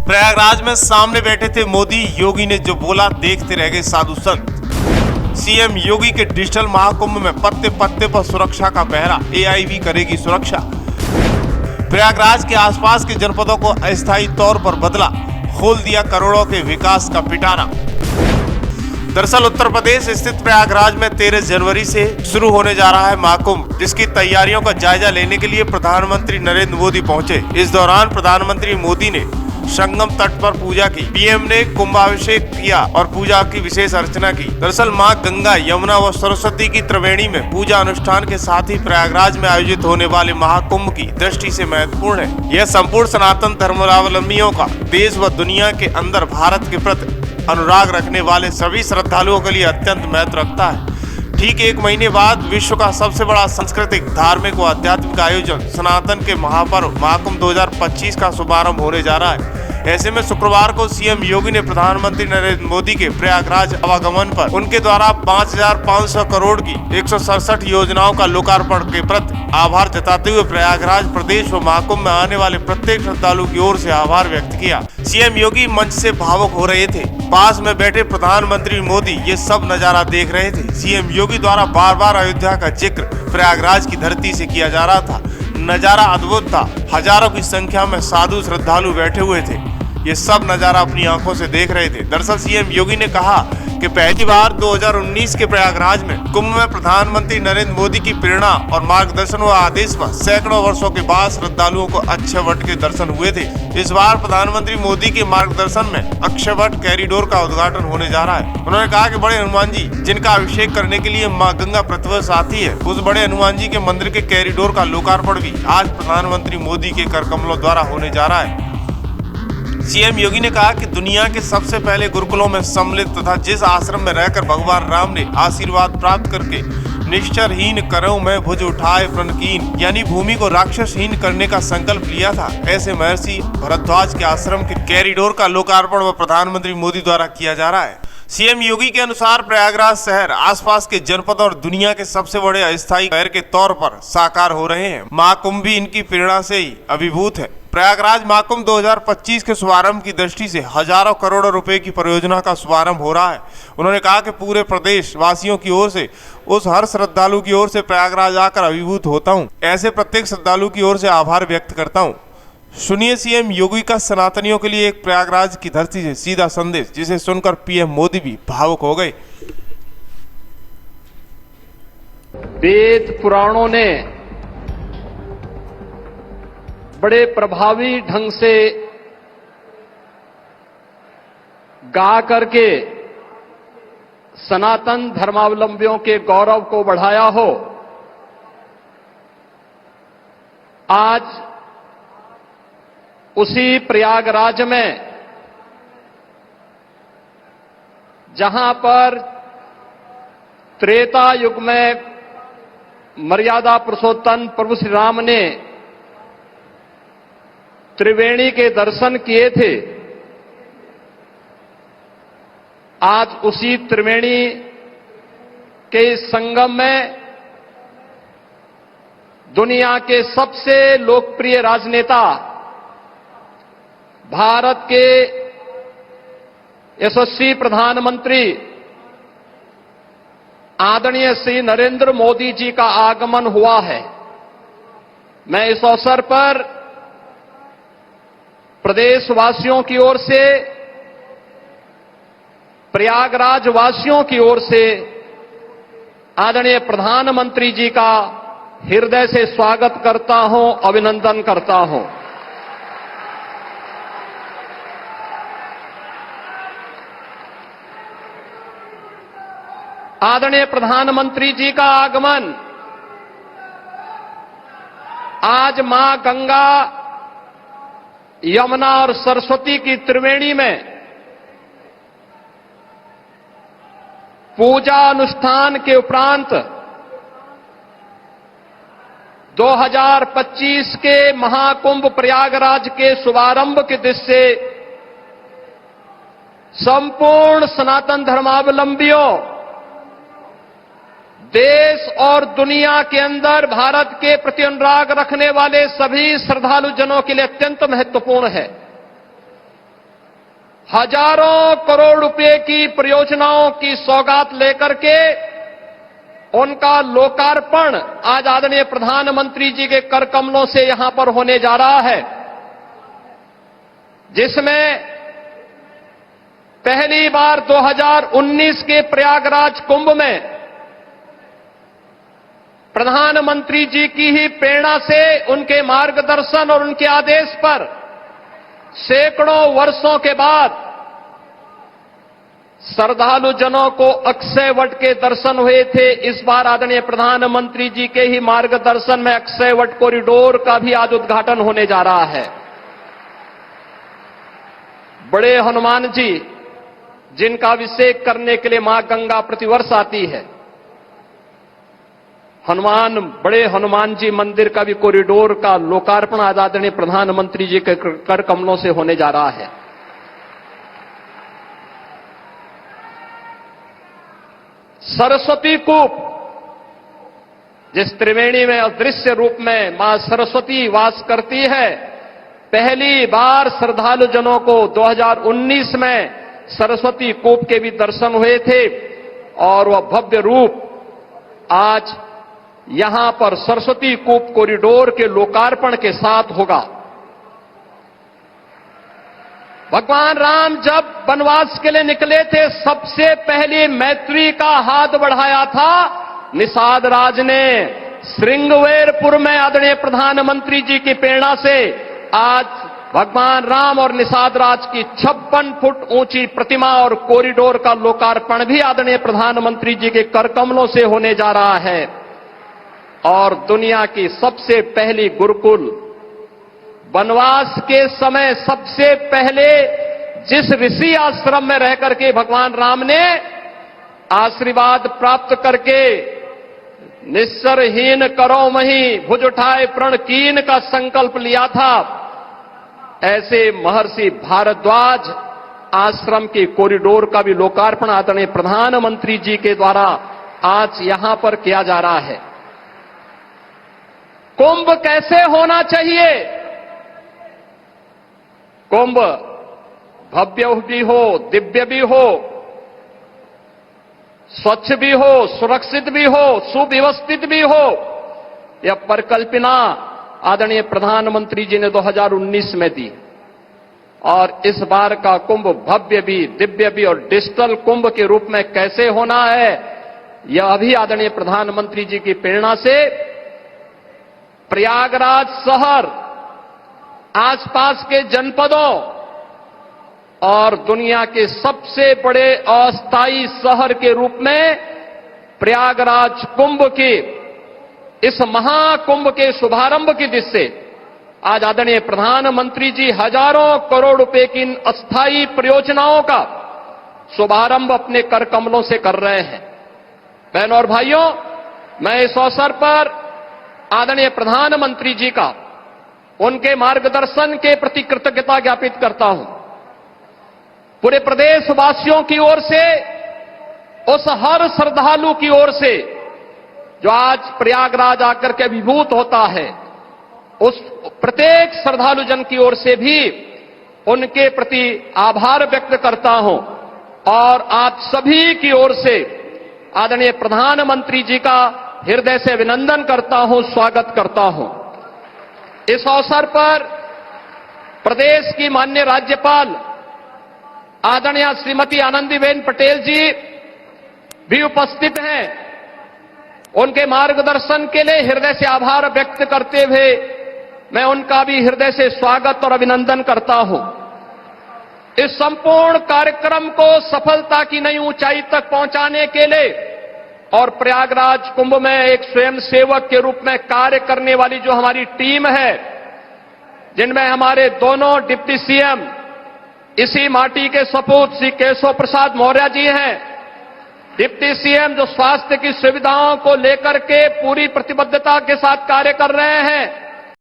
प्रयागराज में सामने बैठे थे मोदी, योगी ने जो बोला देखते रह गए साधु संत। सीएम योगी के डिजिटल महाकुंभ में पत्ते पत्ते पर सुरक्षा का पहरा, एआई भी करेगी सुरक्षा। प्रयागराज के आसपास के जनपदों को अस्थायी तौर पर बदला, खोल दिया करोड़ों के विकास का पिटारा। दरअसल उत्तर प्रदेश स्थित प्रयागराज में 13 जनवरी से शुरू होने जा रहा है महाकुंभ, जिसकी तैयारियों का जायजा लेने के लिए प्रधानमंत्री नरेंद्र मोदी पहुंचे। इस दौरान प्रधानमंत्री मोदी ने संगम तट पर पूजा की। पीएम ने कुंभाभिषेक किया और पूजा की विशेष अर्चना की। दरअसल मां गंगा, यमुना व सरस्वती की त्रिवेणी में पूजा अनुष्ठान के साथ ही प्रयागराज में आयोजित होने वाले महाकुंभ की दृष्टि से महत्वपूर्ण है। यह संपूर्ण सनातन धर्मावलंबियों का, देश व दुनिया के अंदर भारत के प्रति अनुराग रखने वाले सभी श्रद्धालुओं के लिए अत्यंत महत्व रखता है। ठीक एक महीने बाद विश्व का सबसे बड़ा सांस्कृतिक, धार्मिक व आध्यात्मिक आयोजन सनातन के महापर्व महाकुंभ 2025 का शुभारंभ होने जा रहा है। ऐसे में शुक्रवार को सीएम योगी ने प्रधानमंत्री नरेंद्र मोदी के प्रयागराज आवागमन पर उनके द्वारा 5,500 करोड़ की 167 योजनाओं का लोकार्पण के प्रति आभार जताते हुए प्रयागराज प्रदेश व महाकुंभ में आने वाले प्रत्येक श्रद्धालु की ओर से आभार व्यक्त किया। सीएम योगी मंच से भावुक हो रहे थे। पास में बैठे प्रधानमंत्री मोदी ये सब नजारा देख रहे थे। सीएम योगी द्वारा बार बार अयोध्या का जिक्र प्रयागराज की धरती से किया जा रहा था। नजारा अद्भुत था। हजारों की संख्या में साधु श्रद्धालु बैठे हुए थे। ये सब नजारा अपनी आंखों से देख रहे थे। दरअसल सीएम योगी ने कहा कि पहली बार 2019 के प्रयागराज में कुंभ में प्रधानमंत्री नरेंद्र मोदी की प्रेरणा और मार्गदर्शन व आदेश पर सैकड़ों वर्षों के बाद श्रद्धालुओं को अक्षयवट के दर्शन हुए थे। इस बार प्रधानमंत्री मोदी के मार्गदर्शन में अक्षयवट कॉरिडोर का उद्घाटन होने जा रहा है। उन्होंने कहा कि बड़े हनुमान जी जिनका अभिषेक करने के लिए माँ गंगा प्रतिवर्ष आती है, उस बड़े हनुमान जी के मंदिर के कॉरिडोर का लोकार्पण भी आज प्रधानमंत्री मोदी के कर कमलों द्वारा होने जा रहा है। सीएम योगी ने कहा कि दुनिया के सबसे पहले गुरुकुलों में सम्मिलित तथा जिस आश्रम में रहकर भगवान राम ने आशीर्वाद प्राप्त करके निश्चरहीन करऊं मैं भुज उठाए प्रणकीन, यानी भूमि को राक्षसहीन करने का संकल्प लिया था, ऐसे महर्षि भरद्वाज के आश्रम के कॉरिडोर का लोकार्पण व प्रधानमंत्री मोदी द्वारा किया जा रहा है। सीएम योगी के अनुसार प्रयागराज शहर आसपास के जनपद और दुनिया के सबसे बड़े अस्थायी शहर के तौर पर साकार हो रहे हैं। महाकुंभ भी इनकी प्रेरणा से ही अभिभूत है। प्रयागराज महाकुंभ 2025 के शुभारंभ की दृष्टि से हजारों करोड़ों रुपए की परियोजना का शुभारंभ हो रहा है। उन्होंने कहा कि पूरे प्रदेश वासियों की ओर से, उस हर श्रद्धालु की ओर से प्रयागराज आकर अभिभूत होता हूँ। ऐसे प्रत्येक श्रद्धालु की ओर से आभार व्यक्त करता हूँ। सुनिए सीएम योगी का सनातनियों के लिए एक प्रयागराज की धरती से सीधा संदेश, जिसे सुनकर पीएम मोदी भी भावुक हो गए। वेद पुराणों ने बड़े प्रभावी ढंग से गा करके सनातन धर्मावलंबियों के गौरव को बढ़ाया हो। आज उसी प्रयागराज में, जहां पर त्रेता युग में मर्यादा पुरुषोत्तम प्रभु श्री राम ने त्रिवेणी के दर्शन किए थे, आज उसी त्रिवेणी के संगम में दुनिया के सबसे लोकप्रिय राजनेता, भारत के यशस्वी प्रधानमंत्री आदरणीय श्री नरेंद्र मोदी जी का आगमन हुआ है। मैं इस अवसर पर प्रदेशवासियों की ओर से, प्रयागराज वासियों की ओर से आदरणीय प्रधानमंत्री जी का हृदय से स्वागत करता हूं, अभिनंदन करता हूं। आदरणीय प्रधानमंत्री जी का आगमन आज मां गंगा, यमुना और सरस्वती की त्रिवेणी में पूजा अनुष्ठान के उपरांत 2025 के महाकुंभ प्रयागराज के शुभारंभ की दृष्टि से संपूर्ण सनातन धर्मावलंबियों, देश और दुनिया के अंदर भारत के प्रति अनुराग रखने वाले सभी श्रद्धालु जनों के लिए अत्यंत महत्वपूर्ण है। हजारों करोड़ रुपए की परियोजनाओं की सौगात लेकर के उनका लोकार्पण आज आदरणीय प्रधानमंत्री जी के कर कमलों से यहां पर होने जा रहा है, जिसमें पहली बार 2019 के प्रयागराज कुंभ में प्रधानमंत्री जी की ही प्रेरणा से, उनके मार्गदर्शन और उनके आदेश पर सैकड़ों वर्षों के बाद श्रद्धालु जनों को अक्षय वट के दर्शन हुए थे। इस बार आदरणीय प्रधानमंत्री जी के ही मार्गदर्शन में अक्षय वट कॉरिडोर का भी आज उद्घाटन होने जा रहा है। बड़े हनुमान जी, जिनका अभिषेक करने के लिए मां गंगा प्रतिवर्ष आती है, बड़े हनुमान जी मंदिर का भी कॉरिडोर का लोकार्पण आज आदरणीय प्रधानमंत्री जी के कर कमलों से होने जा रहा है। सरस्वती कूप, जिस त्रिवेणी में अदृश्य रूप में मां सरस्वती वास करती है, पहली बार श्रद्धालु जनों को 2019 में सरस्वती कूप के भी दर्शन हुए थे और वह भव्य रूप आज यहां पर सरस्वती कूप कॉरिडोर के लोकार्पण के साथ होगा। भगवान राम जब वनवास के लिए निकले थे, सबसे पहले मैत्री का हाथ बढ़ाया था निषाद राज ने। श्रृंगवेरपुर में आदरणीय प्रधानमंत्री जी की प्रेरणा से आज भगवान राम और निषाद राज की 56 फुट ऊंची प्रतिमा और कॉरिडोर का लोकार्पण भी आदरणीय प्रधानमंत्री जी के कर कमलों से होने जा रहा है। और दुनिया की सबसे पहली गुरुकुल, वनवास के समय सबसे पहले जिस ऋषि आश्रम में रह करके भगवान राम ने आशीर्वाद प्राप्त करके निस्सरहीन करो मही भुज उठाए प्रण कीन का संकल्प लिया था, ऐसे महर्षि भारद्वाज आश्रम के कॉरिडोर का भी लोकार्पण आदरणीय प्रधानमंत्री जी के द्वारा आज यहां पर किया जा रहा है। कुंभ कैसे होना चाहिए? कुंभ भव्य भी हो, दिव्य भी हो, स्वच्छ भी हो, सुरक्षित भी हो, सुव्यवस्थित भी हो। यह परिकल्पना आदरणीय प्रधानमंत्री जी ने 2019 में दी और इस बार का कुंभ भव्य भी, दिव्य भी और डिजिटल कुंभ के रूप में कैसे होना है, यह भी आदरणीय प्रधानमंत्री जी की प्रेरणा से प्रयागराज शहर, आसपास के जनपदों और दुनिया के सबसे बड़े अस्थायी शहर के रूप में प्रयागराज कुंभ के इस महाकुंभ के शुभारंभ की दिशा से आज आदरणीय प्रधानमंत्री जी हजारों करोड़ रुपए की इन अस्थायी परियोजनाओं का शुभारंभ अपने कर कमलों से कर रहे हैं। बहनों और भाइयों, मैं इस अवसर पर आदरणीय प्रधानमंत्री जी का, उनके मार्गदर्शन के प्रति कृतज्ञता ज्ञापित करता हूं। पूरे प्रदेशवासियों की ओर से, उस हर श्रद्धालु की ओर से जो आज प्रयागराज आकर के अभिभूत होता है, उस प्रत्येक श्रद्धालु जन की ओर से भी उनके प्रति आभार व्यक्त करता हूं और आप सभी की ओर से आदरणीय प्रधानमंत्री जी का हृदय से अभिनंदन करता हूं, स्वागत करता हूं। इस अवसर पर प्रदेश की माननीय राज्यपाल आदरणीय श्रीमती आनंदीबेन पटेल जी भी उपस्थित हैं। उनके मार्गदर्शन के लिए हृदय से आभार व्यक्त करते हुए मैं उनका भी हृदय से स्वागत और अभिनंदन करता हूं। इस संपूर्ण कार्यक्रम को सफलता की नई ऊंचाई तक पहुंचाने के लिए और प्रयागराज कुंभ में एक स्वयं सेवक के रूप में कार्य करने वाली जो हमारी टीम है, जिनमें हमारे दोनों डिप्टी सीएम, इसी माटी के सपूत श्री केशव प्रसाद मौर्य जी हैं, डिप्टी सीएम जो स्वास्थ्य की सुविधाओं को लेकर के पूरी प्रतिबद्धता के साथ कार्य कर रहे हैं,